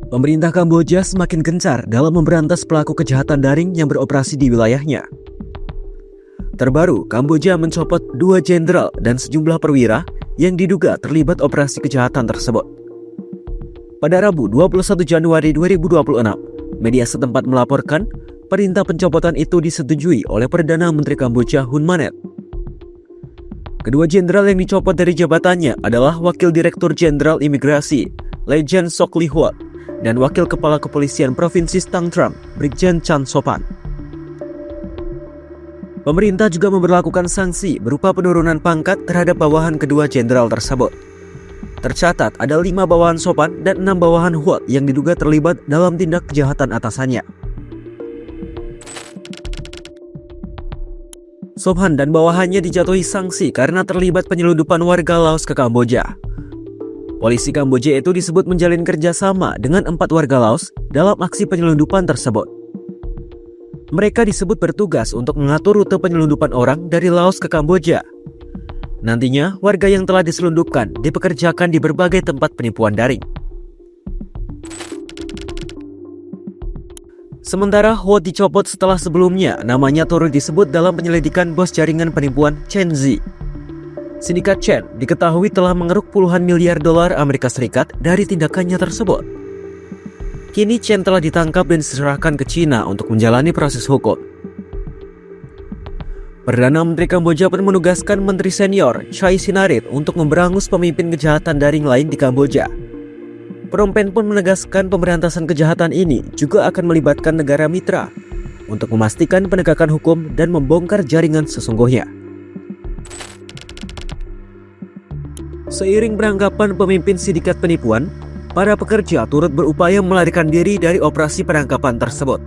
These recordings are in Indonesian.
Pemerintah Kamboja semakin gencar dalam memberantas pelaku kejahatan daring yang beroperasi di wilayahnya. Terbaru, Kamboja mencopot 2 jenderal dan sejumlah perwira yang diduga terlibat operasi kejahatan tersebut. Pada Rabu 21 Januari 2026, media setempat melaporkan perintah pencopotan itu disetujui oleh Perdana Menteri Kamboja Hun Manet. Kedua jenderal yang dicopot dari jabatannya adalah Wakil Direktur Jenderal Imigrasi, Legend Sok Lee Huat, dan Wakil Kepala Kepolisian Provinsi Stang Tram, Brigjen Chan Sopan. Pemerintah juga memberlakukan sanksi berupa penurunan pangkat terhadap bawahan kedua jenderal tersebut. Tercatat ada 5 bawahan Sopan dan 6 bawahan Huat yang diduga terlibat dalam tindak kejahatan atasannya. Sopan dan bawahannya dijatuhi sanksi karena terlibat penyelundupan warga Laos ke Kamboja. Polisi Kamboja itu disebut menjalin kerjasama dengan 4 warga Laos dalam aksi penyelundupan tersebut. Mereka disebut bertugas untuk mengatur rute penyelundupan orang dari Laos ke Kamboja. Nantinya, warga yang telah diselundupkan dipekerjakan di berbagai tempat penipuan daring. Sementara Huat dicopot setelah sebelumnya namanya turut disebut dalam penyelidikan bos jaringan penipuan Chen Zi. Sindikat Chen diketahui telah mengeruk puluhan miliar dolar Amerika Serikat dari tindakannya tersebut. Kini Chen telah ditangkap dan diserahkan ke China untuk menjalani proses hukum. Perdana Menteri Kamboja pun menugaskan Menteri Senior Chai Sinarit untuk memberangus pemimpin kejahatan daring lain di Kamboja. Phnom Penh pun menegaskan pemberantasan kejahatan ini juga akan melibatkan negara mitra untuk memastikan penegakan hukum dan membongkar jaringan sesungguhnya. Seiring penangkapan pemimpin sindikat penipuan, para pekerja turut berupaya melarikan diri dari operasi penangkapan tersebut.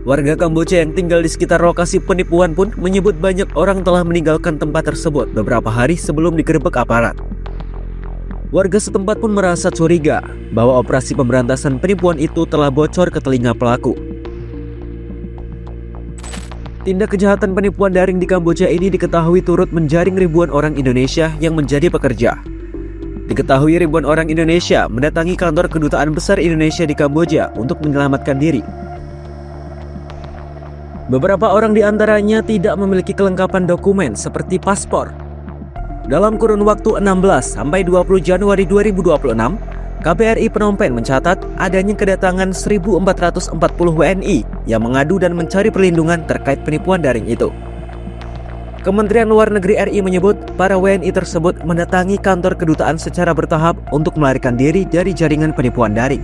Warga Kamboja yang tinggal di sekitar lokasi penipuan pun menyebut banyak orang telah meninggalkan tempat tersebut beberapa hari sebelum digerebek aparat. Warga setempat pun merasa curiga bahwa operasi pemberantasan penipuan itu telah bocor ke telinga pelaku. Tindak kejahatan penipuan daring di Kamboja ini diketahui turut menjaring ribuan orang Indonesia yang menjadi pekerja. Diketahui ribuan orang Indonesia mendatangi kantor Kedutaan Besar Indonesia di Kamboja untuk menyelamatkan diri. Beberapa orang di antaranya tidak memiliki kelengkapan dokumen seperti paspor. Dalam kurun waktu 16 sampai 20 Januari 2026, KBRI Phnom Penh mencatat adanya kedatangan 1.440 WNI yang mengadu dan mencari perlindungan terkait penipuan daring itu. Kementerian Luar Negeri RI menyebut para WNI tersebut mendatangi kantor kedutaan secara bertahap untuk melarikan diri dari jaringan penipuan daring.